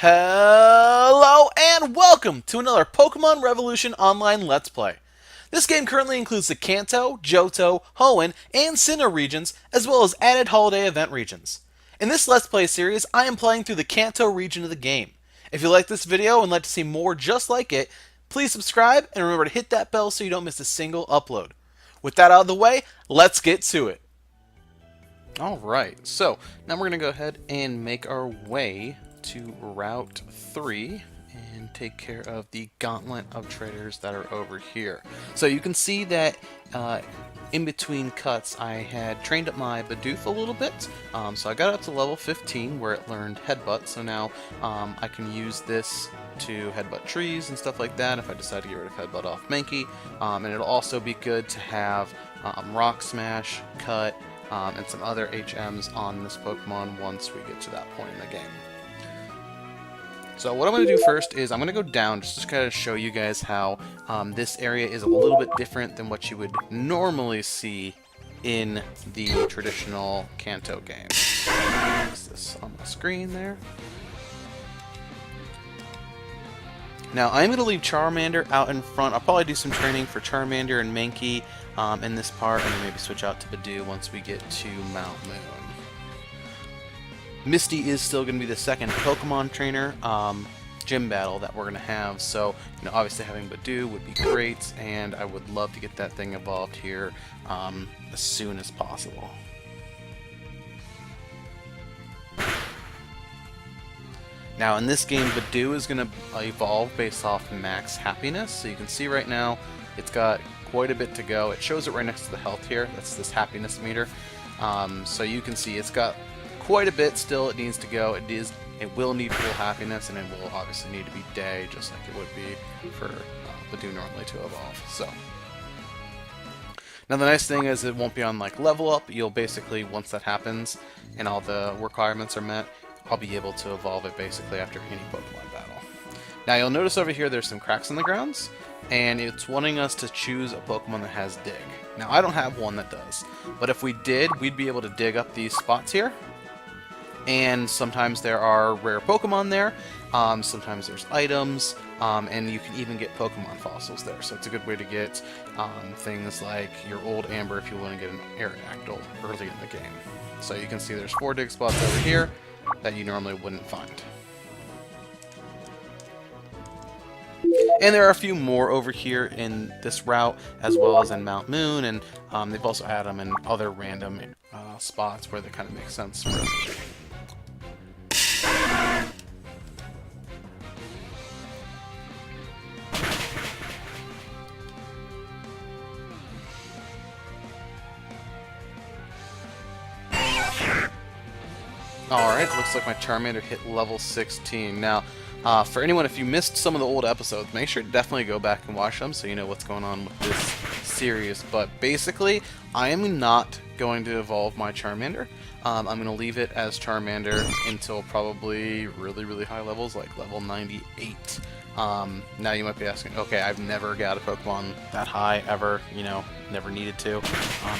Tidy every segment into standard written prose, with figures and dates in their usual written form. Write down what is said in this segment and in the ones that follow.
Hello and welcome to another Pokemon Revolution Online Let's Play. This game currently includes the Kanto, Johto, Hoenn, and Sinnoh regions, as well as added holiday event regions. In this Let's Play series, I am playing through the Kanto region of the game. If you like this video and like to see more just like it, please subscribe and remember to hit that bell so you don't miss a single upload. With that out of the way, let's get to it. Alright, so now we're going to go ahead and make our way to Route 3 and take care of the gauntlet of traders that are over here. So you can see that in between cuts I had trained up my Bidoof a little bit. So I got up to level 15 where it learned Headbutt, so now I can use this to headbutt trees and stuff like that if I decide to get rid of Headbutt off Mankey. And it'll also be good to have Rock Smash, Cut, and some other HMs on this Pokemon once we get to that point in the game. So what I'm going to do first is I'm going to go down just to kind of show you guys how this area is a little bit different than what you would normally see in the traditional Kanto game. Fix this on the screen there. Now I'm going to leave Charmander out in front. I'll probably do some training for Charmander and Mankey in this part, and then maybe switch out to Bidoof once we get to Mount Moon. Misty is still going to be the second Pokemon trainer gym battle that we're going to have, so obviously having Bidoof would be great, and I would love to get that thing evolved here as soon as possible. Now in this game, Bidoof is going to evolve based off max happiness, so you can see right now it's got quite a bit to go. It shows it right next to the health here. That's this happiness meter. So you can see it's got quite a bit still it needs to go. It will need full happiness, and it will obviously need to be day, just like it would be for Bidoof normally to evolve. So now the nice thing is it won't be on like level up. You'll basically, once that happens and all the requirements are met, I'll be able to evolve it basically after any Pokemon battle. Now you'll notice over here there's some cracks in the grounds, and it's wanting us to choose a Pokemon that has Dig. Now I don't have one that does, but if we did, we'd be able to dig up these spots here, and sometimes there are rare Pokemon there, sometimes there's items, and you can even get Pokemon fossils there, so it's a good way to get things like your old Amber if you want to get an Aerodactyl early in the game. So you can see there's 4 dig spots over here that you normally wouldn't find. And there are a few more over here in this route, as well as in Mount Moon, and they've also added them in other random spots where they kind of make sense for us. Alright, looks like my Charmander hit level 16. Now, for anyone, if you missed some of the old episodes, make sure to definitely go back and watch them so you know what's going on with this series. But basically, I am not going to evolve my Charmander. I'm going to leave it as Charmander until probably really, really high levels, like level 98. Now you might be asking, okay, I've never got a Pokemon that high ever, never needed to.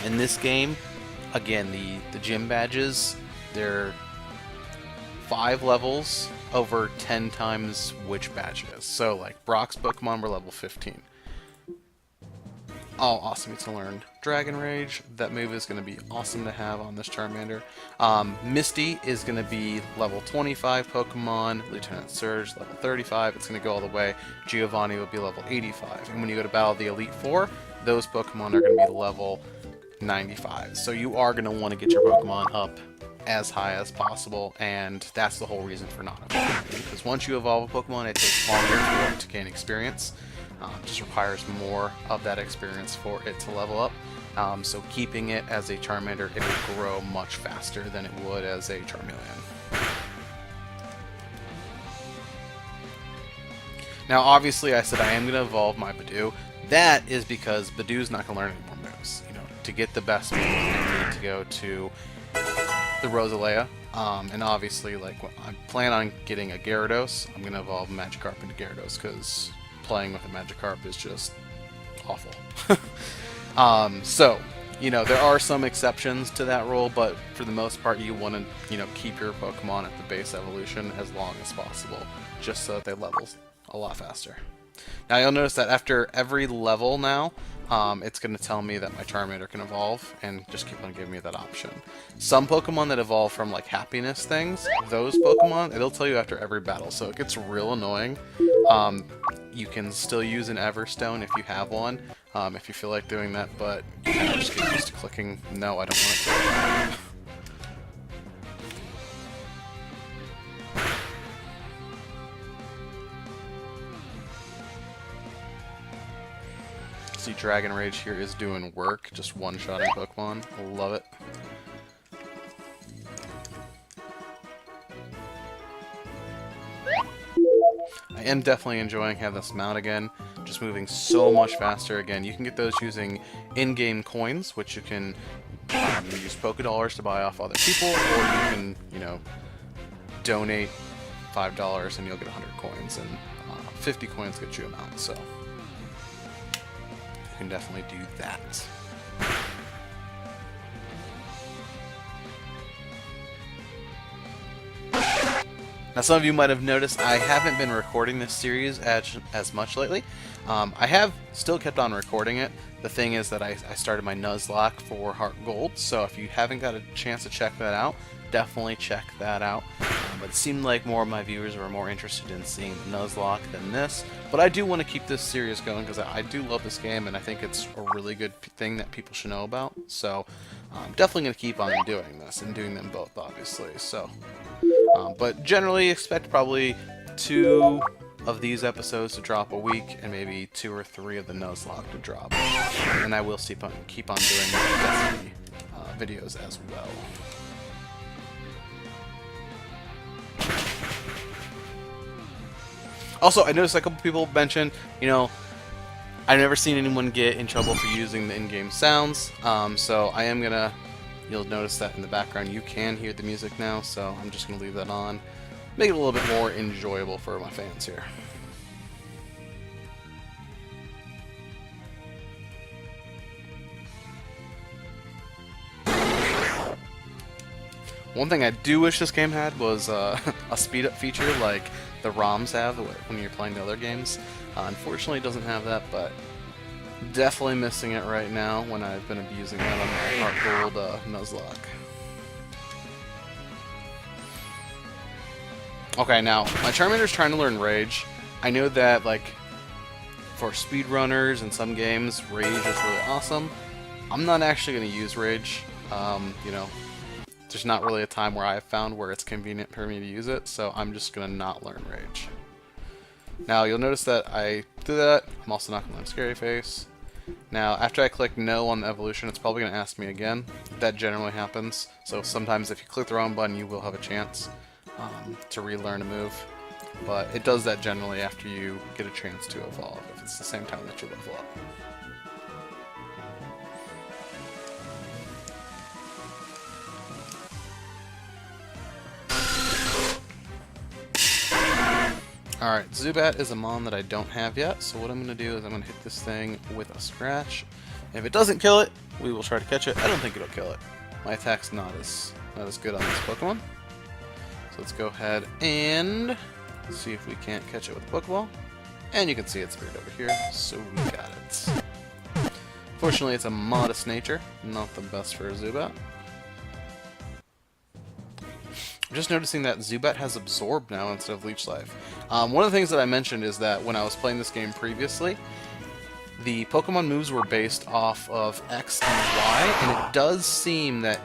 In this game, again, the gym badges, they're 5 levels over 10 times which badge it is. So like Brock's Pokemon were level 15. Oh, awesome, it's learned Dragon Rage. That move is going to be awesome to have on this Charmander. Misty is going to be level 25 Pokemon. Lieutenant Surge, level 35. It's going to go all the way. Giovanni will be level 85. And when you go to battle the Elite Four, those Pokemon are going to be level 95. So you are going to want to get your Pokemon up as high as possible, and that's the whole reason for not evolving. Because once you evolve a Pokemon, it takes longer for it to gain experience. Just requires more of that experience for it to level up. So keeping it as a Charmander, it will grow much faster than it would as a Charmeleon. Now obviously I said I am going to evolve my Bidoof. That is because Bidoof's not going to learn any more moves. To get the best moves, I need to go to the Rosalea, and obviously, like, I plan on getting a Gyarados. I'm going to evolve Magikarp into Gyarados, because playing with a Magikarp is just awful. So, You know, there are some exceptions to that rule, but for the most part, you want to, you know, keep your Pokemon at the base evolution as long as possible, just so that they level a lot faster. Now you'll notice that after every level now, it's going to tell me that my Charmander can evolve, and just keep on giving me that option. Some Pokemon that evolve from like happiness things, those Pokemon, it'll tell you after every battle, so it gets real annoying. You can still use an Everstone if you have one, if you feel like doing that, but you kind of just get used to clicking, no, I don't want it to. See, Dragon Rage here is doing work, just one-shotting Pokemon. I love it. I am definitely enjoying having this mount again, just moving so much faster again. You can get those using in-game coins, which you can use Poké-Dollars to buy off other people, or you can, you know, donate $5 and you'll get 100 coins, and 50 coins get you a mount, so you can definitely do that. Now, some of you might have noticed I haven't been recording this series as much lately. I have still kept on recording it. The thing is that I started my Nuzlocke for Heart Gold, so if you haven't got a chance to check that out, definitely check that out. But it seemed like more of my viewers were more interested in seeing the Nuzlocke than this. But I do want to keep this series going because I do love this game, and I think it's a really good thing that people should know about. So I'm definitely going to keep on doing this, and doing them both, obviously. So, but generally expect probably 2 of these episodes to drop a week, and maybe 2 or 3 of the Nuzlocke to drop. And I will keep on doing Destiny videos as well. Also, I noticed a couple people mentioned, you know, I've never seen anyone get in trouble for using the in-game sounds, so I am gonna, you'll notice that in the background you can hear the music now, so I'm just gonna leave that on, make it a little bit more enjoyable for my fans here. One thing I do wish this game had was a speed-up feature like the ROMs have when you're playing the other games. Unfortunately, it doesn't have that, but definitely missing it right now when I've been abusing that on my Heart Gold Nuzlocke. Okay, now, my Charmander's trying to learn Rage. I know that, like, for speedrunners in some games, Rage is really awesome. I'm not actually going to use Rage, you know. There's not really a time where I've found where it's convenient for me to use it, so I'm just going to not learn Rage. Now, you'll notice that I do that. I'm also not going to learn Scary Face. Now, after I click No on the evolution, it's probably going to ask me again. That generally happens, so sometimes if you click the wrong button, you will have a chance to relearn a move. But it does that generally after you get a chance to evolve, if it's the same time that you level up. Alright, Zubat is a mon that I don't have yet, so what I'm going to do is I'm going to hit this thing with a scratch. If it doesn't kill it, we will try to catch it. I don't think it'll kill it. My attack's not as good on this Pokemon. So let's go ahead and see if we can't catch it with a Pokeball. And you can see it's buried over here, so we got it. Fortunately, it's a modest nature, not the best for a Zubat. I'm just noticing that Zubat has Absorb now instead of Leech Life. One of the things that I mentioned is that when I was playing this game previously, the Pokemon moves were based off of X and Y, and it does seem that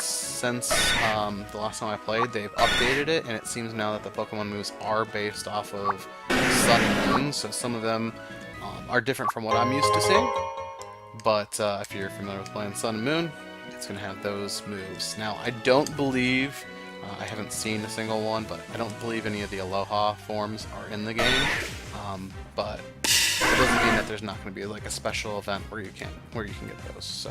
since the last time I played, they've updated it, and it seems now that the Pokemon moves are based off of Sun and Moon, so some of them are different from what I'm used to seeing. But if you're familiar with playing Sun and Moon, it's going to have those moves. Now, I don't believe... I haven't seen a single one, but I don't believe any of the Aloha forms are in the game. But it doesn't mean that there's not going to be like a special event where you can get those. So,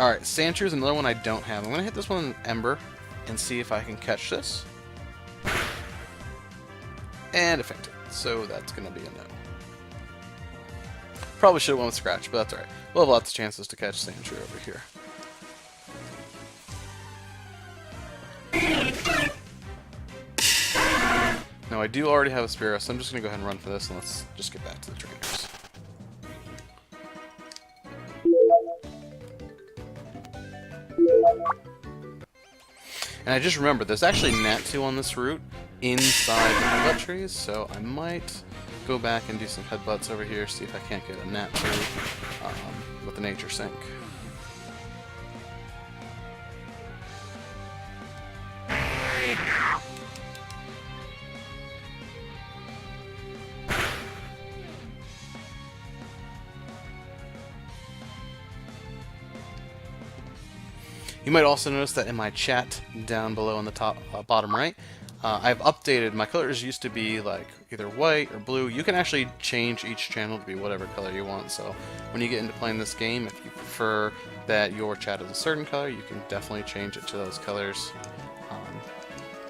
all right, Sandshrew is another one I don't have. I'm going to hit this one in Ember and see if I can catch this. And it fainted, so that's going to be a no. Probably should have went with Scratch, but that's alright. We'll have lots of chances to catch Sandshrew over here. Now I do already have a Spearow, so I'm just going to go ahead and run for this, and let's just get back to the trainers. And I just remembered, there's actually Natu on this route inside the headbutt trees, so I might go back and do some headbutts over here, see if I can't get a Natu with the Nature Sync. You might also notice that in my chat down below in the top bottom right, I've updated. My colors used to be like either white or blue. You can actually change each channel to be whatever color you want. So when you get into playing this game, if you prefer that your chat is a certain color, you can definitely change it to those colors,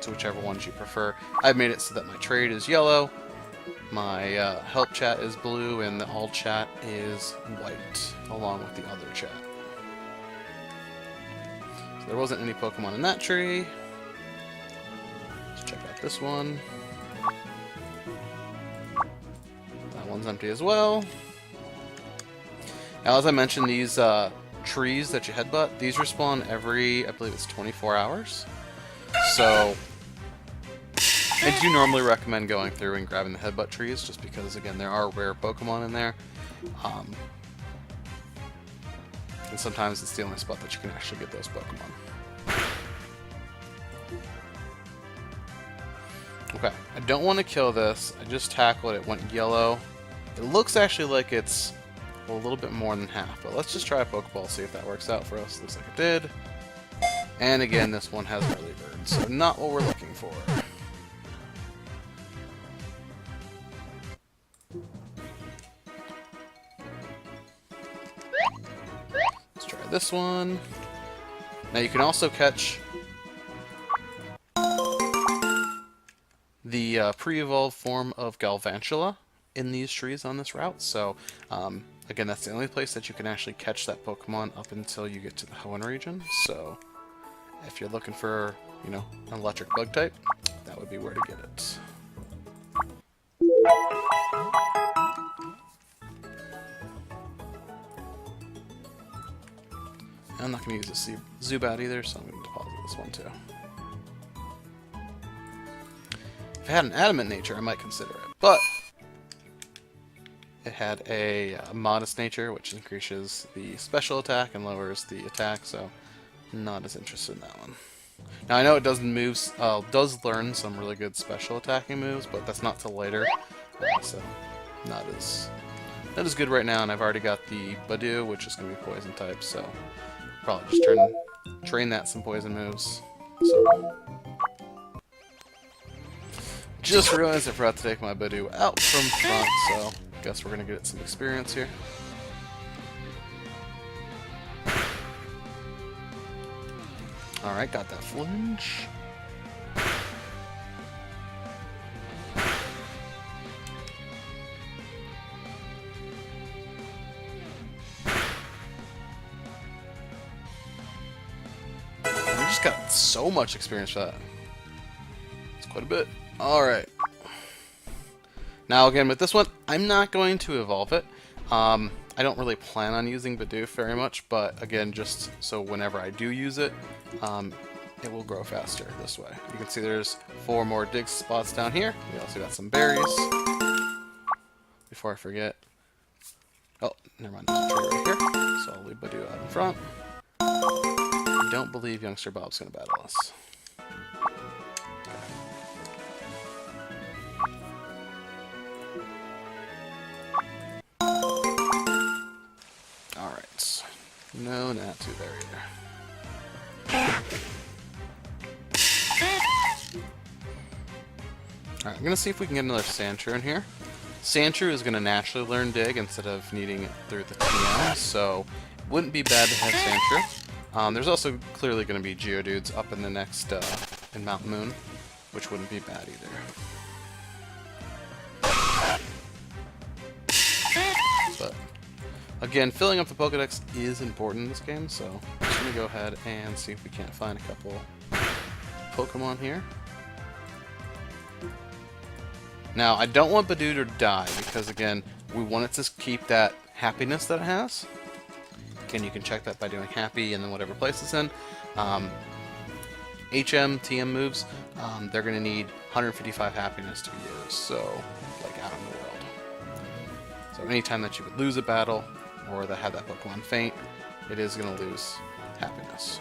to whichever ones you prefer. I've made it so that my trade is yellow, my help chat is blue, and the all chat is white, along with the other chat. There wasn't any Pokemon in that tree. Let's check out this one. That one's empty as well. Now, as I mentioned, these trees that you headbutt, these respawn every, I believe it's 24 hours. So, I do normally recommend going through and grabbing the headbutt trees, just because, again, there are rare Pokemon in there. And sometimes it's the only spot that you can actually get those Pokemon. Okay, I don't want to kill this. I just tackled it. It went yellow. It looks actually like it's a little bit more than half, but let's just try a Pokeball, see if that works out for us. Looks like it did. And again, this one has early bird, so not what we're looking for. This one. Now you can also catch the pre-evolved form of Galvantula in these trees on this route. So again, that's the only place that you can actually catch that Pokemon up until you get to the Hoenn region. So if you're looking for, you know, an electric bug type, that would be where to get it. I'm not going to use a Zubat either, so I'm going to deposit this one too. If it had an adamant nature, I might consider it, but it had a modest nature, which increases the special attack and lowers the attack, so not as interested in that one. Now I know it does learn some really good special attacking moves, but that's not till later, so not as good right now. And I've already got the Badoo, which is going to be poison type, so probably just train that some poison moves. So just realized I forgot to take my Badoo out from front, so guess we're gonna get some experience here. Alright, got that flinch. Got so much experience for that. It's quite a bit. Alright. Now again, with this one, I'm not going to evolve it. I don't really plan on using Bidoof very much, but again, just so whenever I do use it, it will grow faster this way. You can see there's 4 more dig spots down here. We also got some berries. Before I forget. Oh, never mind, there's a tree right here. So I'll leave Bidoof out in front. I don't believe Youngster Bob's going to battle us. Alright. No Natu there either. Alright, I'm going to see if we can get another Sandshrew in here. Sandshrew is going to naturally learn Dig instead of needing it through the TM, so it wouldn't be bad to have Sandshrew. There's also clearly going to be Geodudes up in the next, in Mount Moon, which wouldn't be bad either. But Again, filling up the Pokedex is important in this game, so I'm just going to go ahead and see if we can't find a couple Pokemon here. Now, I don't want Budew to die, because again, we want it to keep that happiness that it has. Again, you can check that by doing happy and then whatever place it's in. HM, TM moves, they're going to need 155 happiness to be used, so, like, out in the world. So anytime that you would lose a battle, or that have that Pokemon faint, it is going to lose happiness.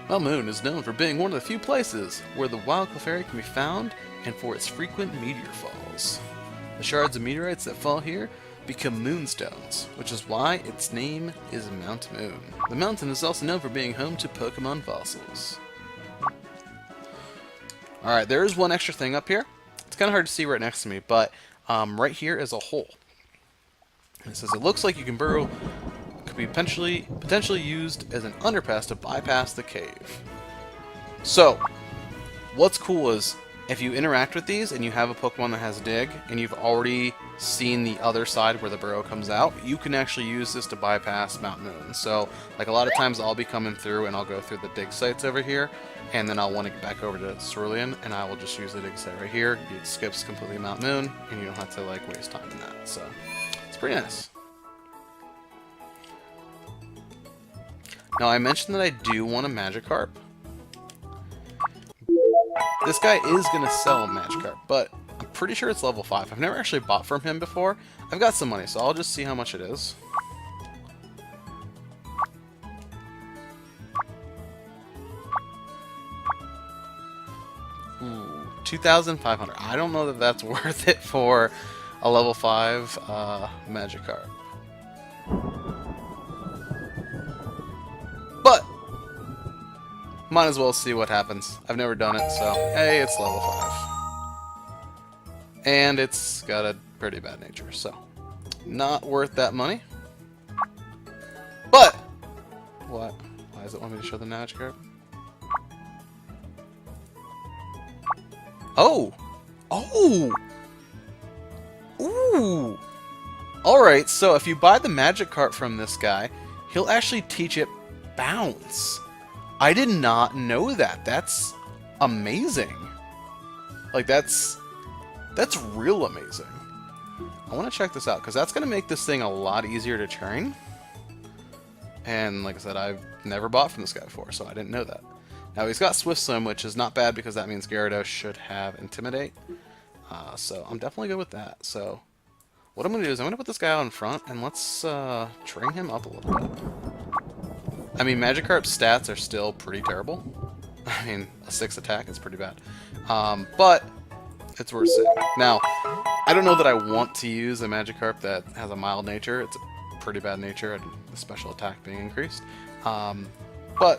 Melmoon is known for being one of the few places where the wild Clefairy can be found, and for its frequent meteor falls. The shards of meteorites that fall here become moonstones, which is why its name is Mount Moon. The mountain is also known for being home to Pokemon fossils. Alright, there is one extra thing up here. It's kind of hard to see right next to me, but right here is a hole. And it says, it looks like you can burrow, could be potentially used as an underpass to bypass the cave. So, what's cool is, if you interact with these and you have a Pokemon that has Dig, and you've already seen the other side where the burrow comes out, you can actually use this to bypass Mount Moon. So, like a lot of times I'll be coming through and I'll go through the Dig sites over here, and then I'll want to get back over to Cerulean, and I will just use the Dig site right here. It skips completely Mount Moon, and you don't have to like waste time in that. So, it's pretty nice. Now, I mentioned that I do want a Magikarp. This guy is going to sell a Magikarp, but I'm pretty sure it's level 5. I've never actually bought from him before. I've got some money, so I'll just see how much it is. Ooh, 2,500. I don't know that that's worth it for a level 5 Magikarp. But might as well see what happens. I've never done it, so hey, it's level 5. And it's got a pretty bad nature, so not worth that money. But what? Why does it want me to show the Magikarp? Oh! Oh! Ooh! Alright, so if you buy the Magikarp from this guy, he'll actually teach it Bounce. I did not know that. That's amazing. Like, that's real amazing. I want to check this out, because that's going to make this thing a lot easier to train. And like I said, I've never bought from this guy before, so I didn't know that. Now, he's got Swift Swim, which is not bad, because that means Gyarados should have Intimidate. So I'm definitely good with that. So what I'm going to do is I'm going to put this guy out in front, and let's train him up a little bit. I mean, Magikarp's stats are still pretty terrible. I mean, a 6 attack is pretty bad. But it's worth seeing. Now, I don't know that I want to use a Magikarp that has a mild nature. It's a pretty bad nature, and the special attack being increased. But I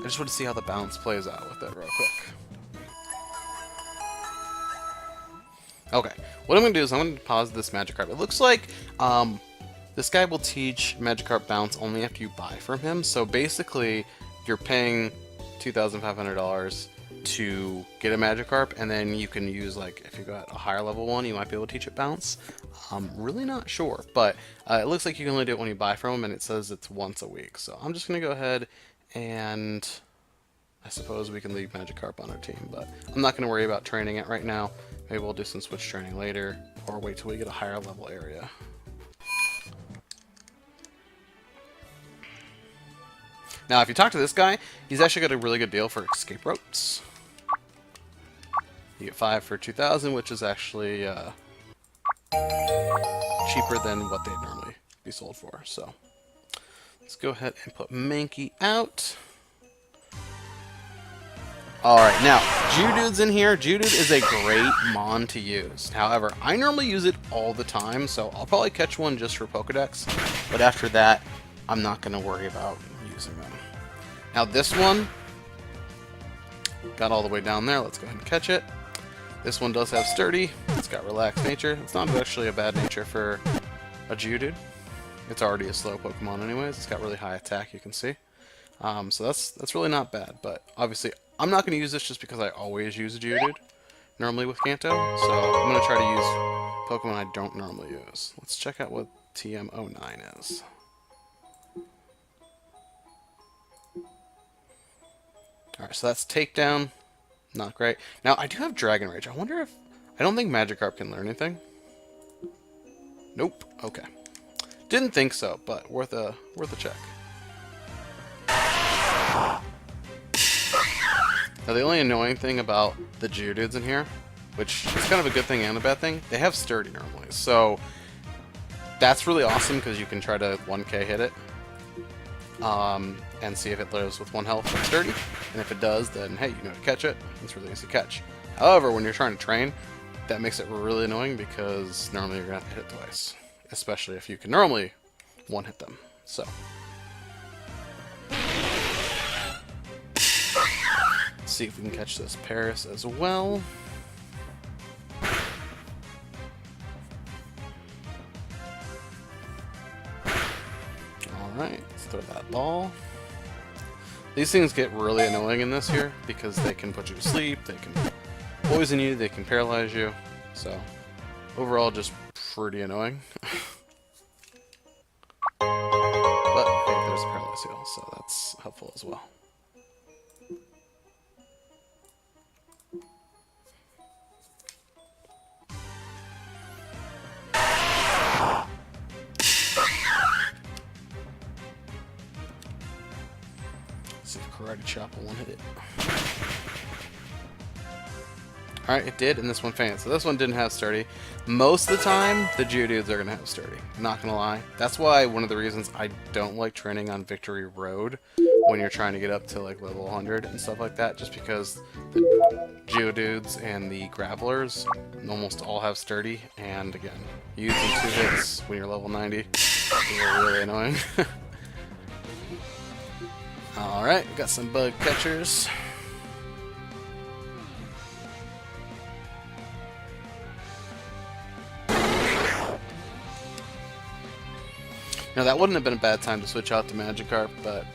just want to see how the bounce plays out with it real quick. Okay, what I'm going to do is I'm going to pause this Magikarp. It looks like this guy will teach Magikarp Bounce only after you buy from him. So basically, you're paying $2,500 to get a Magikarp, and then you can use, like, if you got a higher level one, you might be able to teach it Bounce. I'm really not sure, but it looks like you can only do it when you buy from him, and it says it's once a week. So I'm just going to go ahead and I suppose we can leave Magikarp on our team, but I'm not going to worry about training it right now. Maybe we'll do some switch training later, or wait till we get a higher level area. Now, if you talk to this guy, he's actually got a really good deal for escape ropes. You get 5 for 2,000, which is actually cheaper than what they'd normally be sold for. So let's go ahead and put Mankey out. Alright, now, Geodude's in here. Geodude is a great Mon to use. However, I normally use it all the time, so I'll probably catch one just for Pokedex. But after that, I'm not going to worry about using them. Now this one, got all the way down there. Let's go ahead and catch it. This one does have Sturdy. It's got Relaxed Nature. It's not actually a bad nature for a Geodude. It's already a slow Pokemon anyways. It's got really high attack, you can see. So that's really not bad. But obviously, I'm not going to use this just because I always use a Geodude. normally with Kanto, so I'm going to try to use Pokemon I don't normally use. Let's check out what TM.8 is. Alright, so that's Takedown. Not great. Now, I do have Dragon Rage. I wonder if... I don't think Magikarp can learn anything. Nope. Okay. Didn't think so, but worth a check. Now, the only annoying thing about the Geodudes in here, which is kind of a good thing and a bad thing, they have Sturdy normally. So, that's really awesome because you can try to 1k hit it. And see if it lives with 1 health and Sturdy. And if it does, then hey, you know to catch it. It's really easy to catch. However, when you're trying to train, that makes it really annoying because normally you're going to have to hit it twice. Especially if you can normally 1-hit them. So. Let's see if we can catch this Paris as well. Alright, let's throw that ball. These things get really annoying in this here because they can put you to sleep, they can poison you, they can paralyze you. So, overall, just pretty annoying. But, hey, there's a paralysis heal, so that's helpful as well. See if Karate Chop will 1-hit it. Alright, it did, and this one fainted. So this one didn't have Sturdy. Most of the time, the Geodudes are going to have Sturdy. Not going to lie. That's why one of the reasons I don't like training on Victory Road when you're trying to get up to like level 100 and stuff like that, just because the Geodudes and the Gravelers almost all have Sturdy, and again, using 2 hits when you're level 90 is really annoying. Alright, we got some bug catchers. Now that wouldn't have been a bad time to switch out to Magikarp, but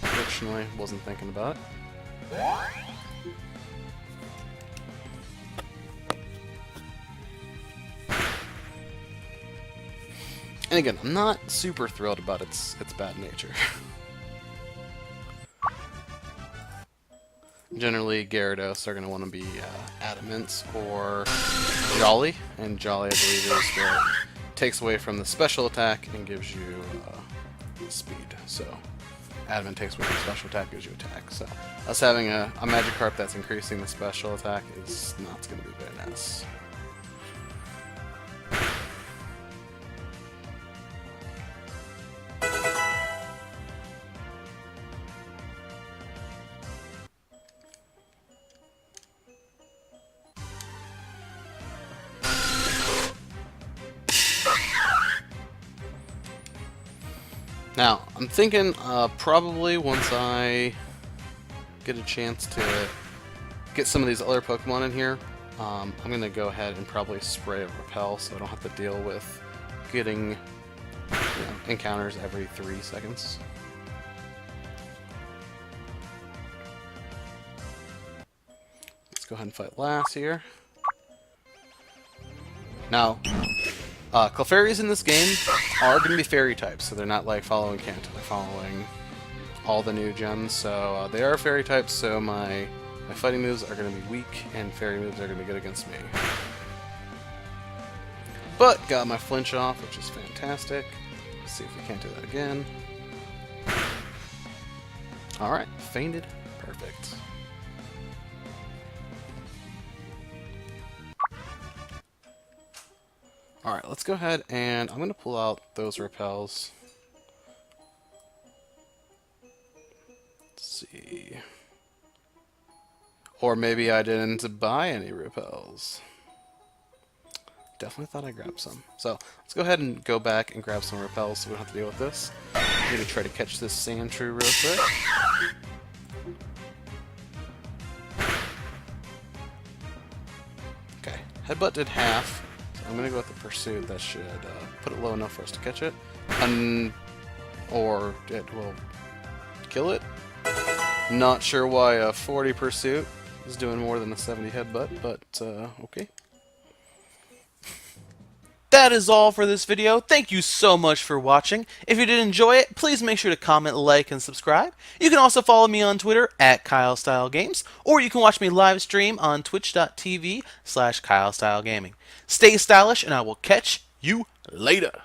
unfortunately wasn't thinking about it. And again, I'm not super thrilled about its bad nature. Generally, Gyarados are going to want to be Adamant or Jolly, and Jolly, I believe, is what takes away from the special attack and gives you speed. So, Adamant takes away from the special attack, gives you attack. So, us having a Magikarp that's increasing the special attack is not going to be very nice. Now, I'm thinking probably once I get a chance to get some of these other Pokemon in here, I'm going to go ahead and probably spray a Repel so I don't have to deal with getting encounters every 3 seconds. Let's go ahead and fight Lass here. Now, Clefairies in this game are going to be fairy types, so they're not like following Kanto, they're following all the new gens, so they are fairy types, so my fighting moves are going to be weak, and fairy moves are going to be good against me. But got my flinch off, which is fantastic. Let's see if we can't do that again. Alright, fainted. Perfect. Alright, let's go ahead and I'm going to pull out those repels. Let's see. Or maybe I didn't buy any repels. Definitely thought I grabbed some. So, let's go ahead and go back and grab some repels so we don't have to deal with this. I'm going to try to catch this Sandshrew real quick. Okay, Headbutt did half. I'm going to go with the Pursuit. That should put it low enough for us to catch it. Or it will kill it. Not sure why a 40 Pursuit is doing more than a 70 headbutt, but okay. That is all for this video. Thank you so much for watching. If you did enjoy it, please make sure to comment, like, and subscribe. You can also follow me on Twitter at KyleStyleGames, or you can watch me live stream on twitch.tv/KyleStyleGaming. Stay stylish, and I will catch you later.